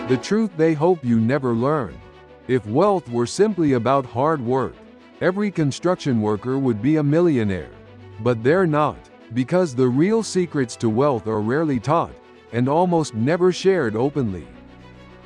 The truth they hope you never learn. If wealth were simply about hard work, every construction worker would be a millionaire. But they're not, because the real secrets to wealth are rarely taught, and almost never shared openly.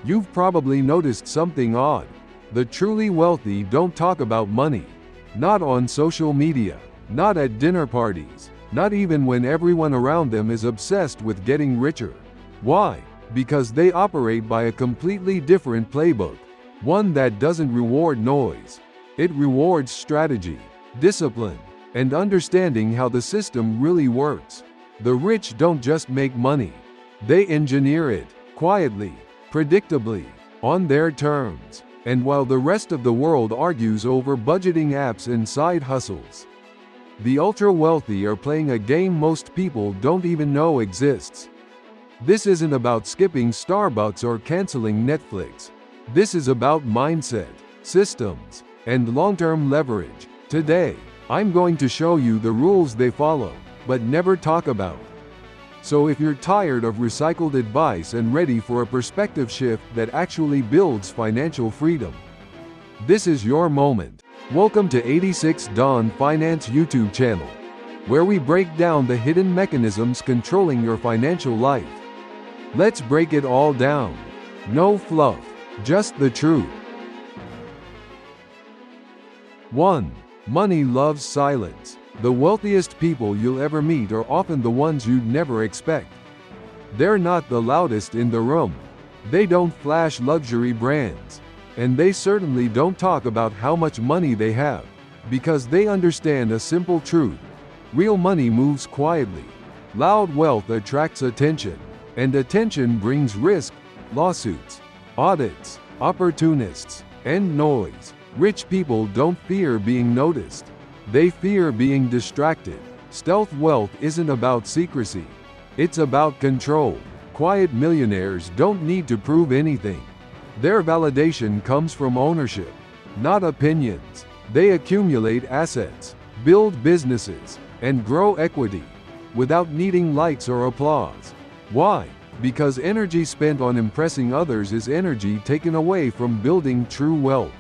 You've probably noticed something odd. The truly wealthy don't talk about money. Not on social media, not at dinner parties, not even when everyone around them is obsessed with getting richer. Why? Because they operate by a completely different playbook. One that doesn't reward noise. It rewards strategy, discipline, and understanding how the system really works. The rich don't just make money. They engineer it, quietly, predictably, on their terms. And while the rest of the world argues over budgeting apps and side hustles, the ultra-wealthy are playing a game most people don't even know exists. This isn't about skipping Starbucks or canceling Netflix. This is about mindset, systems, and long-term leverage. Today, I'm going to show you the rules they follow, but never talk about. So if you're tired of recycled advice and ready for a perspective shift that actually builds financial freedom, this is your moment. Welcome to 86 Dawn Finance YouTube channel, where we break down the hidden mechanisms controlling your financial life. Let's break it all down. No fluff, just the truth. 1. Money loves silence. The wealthiest people you'll ever meet are often the ones you'd never expect. They're not the loudest in the room. They don't flash luxury brands. And they certainly don't talk about how much money they have, because they understand a simple truth. Real money moves quietly. Loud wealth attracts attention. And attention brings risk, lawsuits, audits, opportunists, and noise. Rich people don't fear being noticed. They fear being distracted. Stealth wealth isn't about secrecy. It's about control. Quiet millionaires don't need to prove anything. Their validation comes from ownership, not opinions. They accumulate assets, build businesses, and grow equity without needing likes or applause. Why? Because energy spent on impressing others is energy taken away from building true wealth.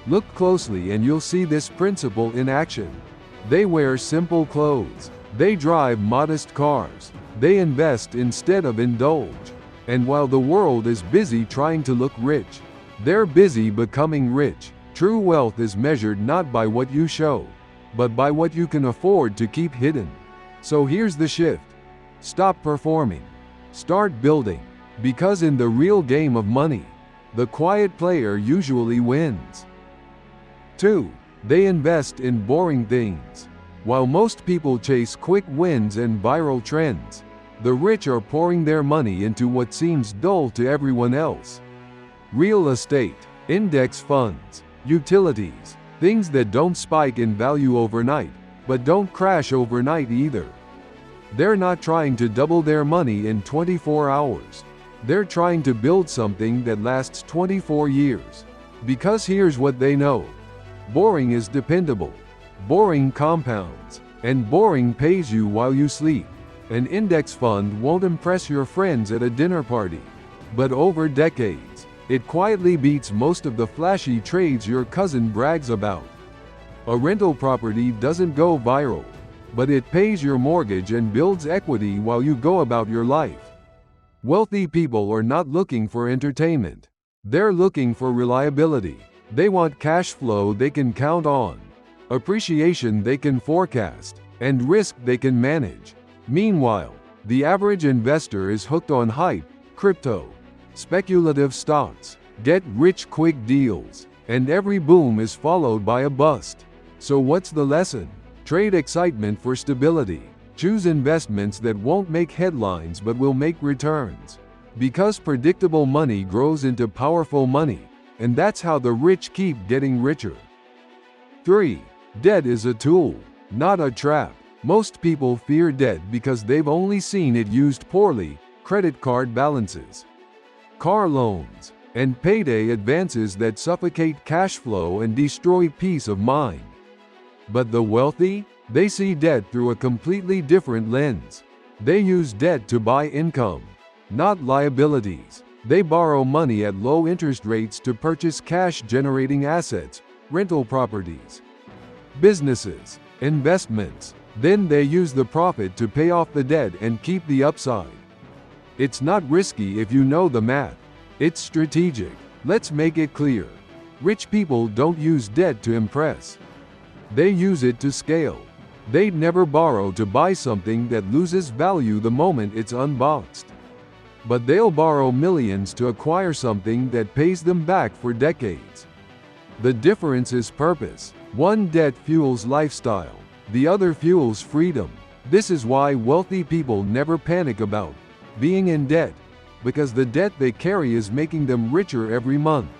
Look closely and you'll see this principle in action. They wear simple clothes. They drive modest cars. They invest instead of indulge. And while the world is busy trying to look rich, they're busy becoming rich. True wealth is measured not by what you show, but by what you can afford to keep hidden. So here's the shift. Stop performing. Start building. Because in the real game of money, the quiet player usually wins. 2. They invest in boring things. While most people chase quick wins and viral trends, the rich are pouring their money into what seems dull to everyone else. Real estate, index funds, utilities, things that don't spike in value overnight, but don't crash overnight either. They're not trying to double their money in 24 hours. They're trying to build something that lasts 24 years. Because here's what they know. Boring is dependable. Boring compounds. And boring pays you while you sleep. An index fund won't impress your friends at a dinner party. But over decades, it quietly beats most of the flashy trades your cousin brags about. A rental property doesn't go viral, but it pays your mortgage and builds equity while you go about your life. Wealthy people are not looking for entertainment. They're looking for reliability. They want cash flow they can count on, appreciation they can forecast, and risk they can manage. Meanwhile, the average investor is hooked on hype, crypto, speculative stocks, get-rich-quick deals, and every boom is followed by a bust. So what's the lesson? Trade excitement for stability. Choose investments that won't make headlines but will make returns. Because predictable money grows into powerful money, and that's how the rich keep getting richer. 3. Debt is a tool, not a trap. Most people fear debt because they've only seen it used poorly: credit card balances, car loans, and payday advances that suffocate cash flow and destroy peace of mind. But the wealthy? They see debt through a completely different lens. They use debt to buy income, not liabilities. They borrow money at low interest rates to purchase cash-generating assets, rental properties, businesses, investments. Then they use the profit to pay off the debt and keep the upside. It's not risky if you know the math. It's strategic. Let's make it clear. Rich people don't use debt to impress. They use it to scale. They'd never borrow to buy something that loses value the moment it's unboxed. But they'll borrow millions to acquire something that pays them back for decades. The difference is purpose. One debt fuels lifestyle. The other fuels freedom. This is why wealthy people never panic about being in debt, because the debt they carry is making them richer every month.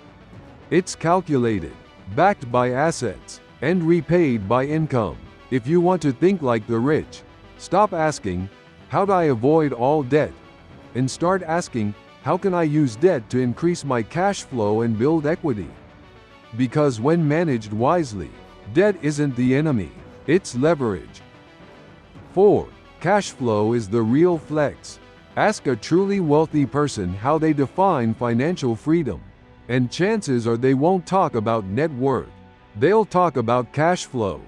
It's calculated, backed by assets, and repaid by income. If you want to think like the rich, stop asking, how do I avoid all debt? And start asking, how can I use debt to increase my cash flow and build equity? Because when managed wisely, debt isn't the enemy, it's leverage. 4. Cash flow is the real flex. Ask a truly wealthy person how they define financial freedom, and chances are they won't talk about net worth. They'll talk about cash flow.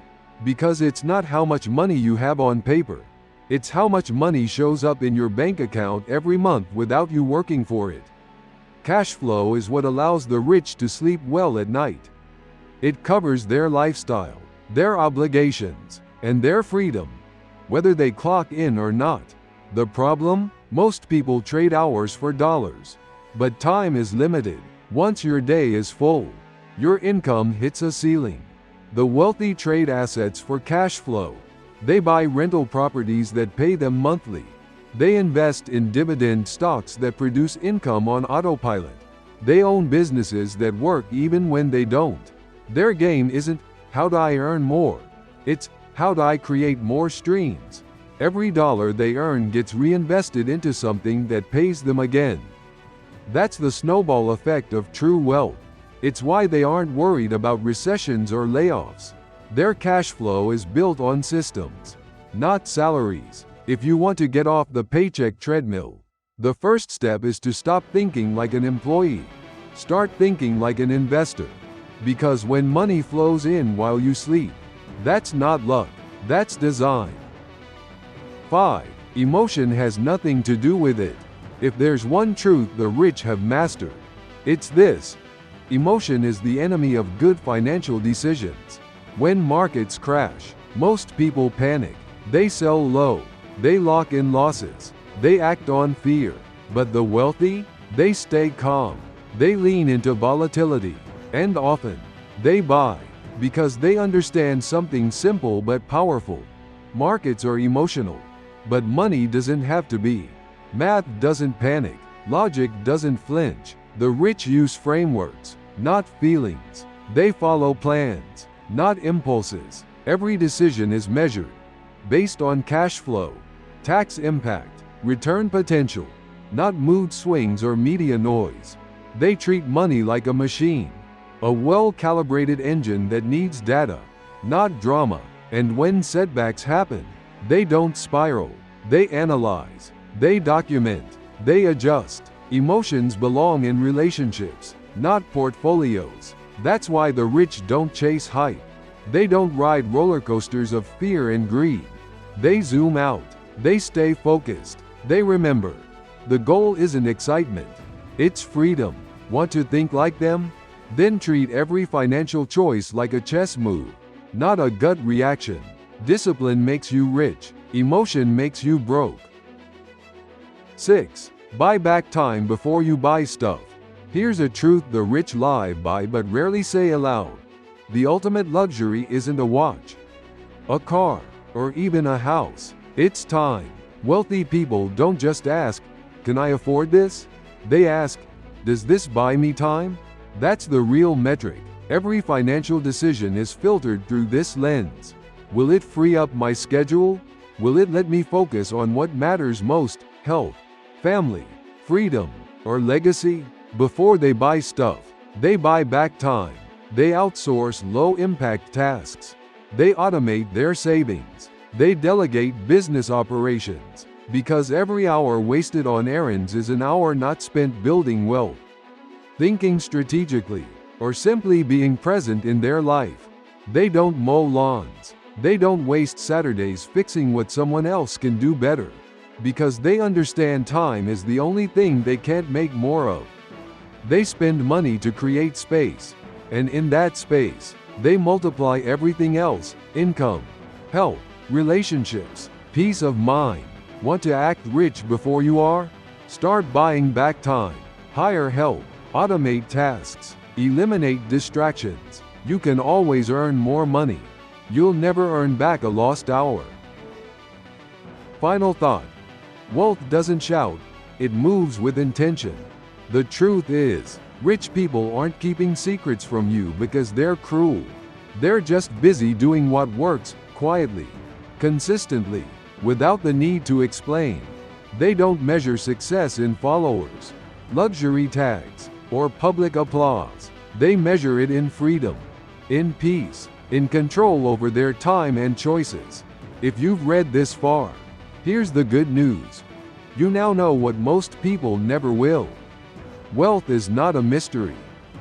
Because it's not how much money you have on paper. It's how much money shows up in your bank account every month without you working for it. Cash flow is what allows the rich to sleep well at night. It covers their lifestyle, their obligations, and their freedom, whether they clock in or not. The problem? Most people trade hours for dollars. But time is limited. Once your day is full, your income hits a ceiling. The wealthy trade assets for cash flow. They buy rental properties that pay them monthly. They invest in dividend stocks that produce income on autopilot. They own businesses that work even when they don't. Their game isn't, how do I earn more? It's, how do I create more streams? Every dollar they earn gets reinvested into something that pays them again. That's the snowball effect of true wealth. It's why they aren't worried about recessions or layoffs. Their cash flow is built on systems, not salaries. If you want to get off the paycheck treadmill, the first step is to stop thinking like an employee. Start thinking like an investor. Because when money flows in while you sleep, that's not luck, that's design. 5. Emotion has nothing to do with it. If there's one truth the rich have mastered, it's this. Emotion is the enemy of good financial decisions. When markets crash, most people panic. They sell low. They lock in losses. They act on fear. But the wealthy? They stay calm. They lean into volatility. And often, they buy. Because they understand something simple but powerful. Markets are emotional. But money doesn't have to be. Math doesn't panic. Logic doesn't flinch. The rich use frameworks, not feelings. They follow plans, not impulses. Every decision is measured based on cash flow, tax impact, return potential, not mood swings or media noise. They treat money like a machine, a well-calibrated engine that needs data, not drama. And when setbacks happen, they don't spiral. They analyze, they document, they adjust. Emotions belong in relationships, not portfolios. That's why the rich don't chase hype. They don't ride roller coasters of fear and greed. They zoom out. They stay focused. They remember. The goal isn't excitement. It's freedom. Want to think like them? Then treat every financial choice like a chess move, not a gut reaction. Discipline makes you rich. Emotion makes you broke. 6. Buy back time before you buy stuff. Here's a truth the rich lie by but rarely say aloud. The ultimate luxury isn't a watch, a car, or even a house. It's time. Wealthy people don't just ask, can I afford this? They ask, does this buy me time? That's the real metric. Every financial decision is filtered through this lens. Will it free up my schedule? Will it let me focus on what matters most, health, family, freedom, or legacy? Before they buy stuff, they buy back time. They outsource low-impact tasks. They automate their savings. They delegate business operations. Because every hour wasted on errands is an hour not spent building wealth, thinking strategically, or simply being present in their life. They don't mow lawns. They don't waste Saturdays fixing what someone else can do better. Because they understand time is the only thing they can't make more of. They spend money to create space. And in that space, they multiply everything else: income, health, relationships, peace of mind. Want to act rich before you are? Start buying back time. Hire help. Automate tasks. Eliminate distractions. You can always earn more money. You'll never earn back a lost hour. Final thought. Wealth doesn't shout. It moves with intention. The truth is, rich people aren't keeping secrets from you because they're cruel. They're just busy doing what works, quietly, consistently, without the need to explain. They don't measure success in followers, luxury tags, or public applause. They measure it in freedom, in peace, in control over their time and choices. If you've read this far, here's the good news. You now know what most people never will. Wealth is not a mystery.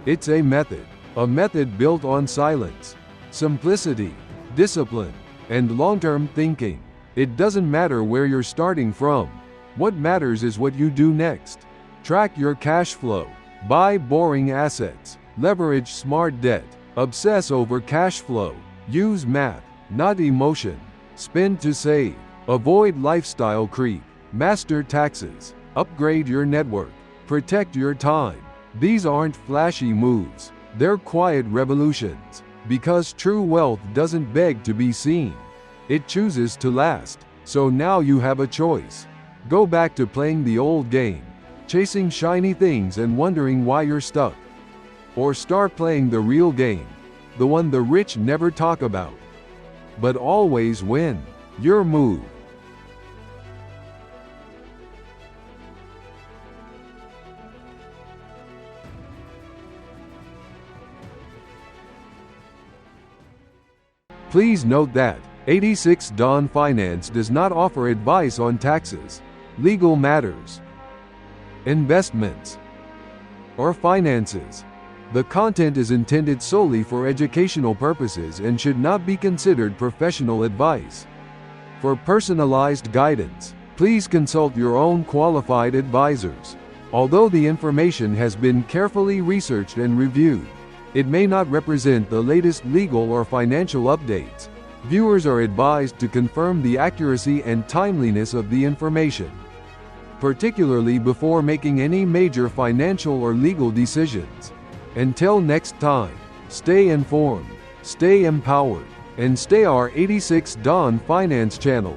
It's a method built on silence, simplicity, discipline, and long-term thinking. It doesn't matter where you're starting from. What matters is what you do next. Track your cash flow. Buy boring assets. Leverage smart debt. Obsess over cash flow. Use math, not emotion. Spend to save. Avoid lifestyle creep. Master taxes. Upgrade your network. Protect your time. These aren't flashy moves. They're quiet revolutions. Because true wealth doesn't beg to be seen. It chooses to last. So now you have a choice. Go back to playing the old game, chasing shiny things and wondering why you're stuck. Or start playing the real game, the one the rich never talk about, but always win. Your move. Please note that 86 Dawn Finance does not offer advice on taxes, legal matters, investments, or finances. The content is intended solely for educational purposes and should not be considered professional advice. For personalized guidance, please consult your own qualified advisors. Although the information has been carefully researched and reviewed, it may not represent the latest legal or financial updates. Viewers are advised to confirm the accuracy and timeliness of the information, particularly before making any major financial or legal decisions. Until next time, stay informed, stay empowered, and stay our 86 Dawn Finance channel.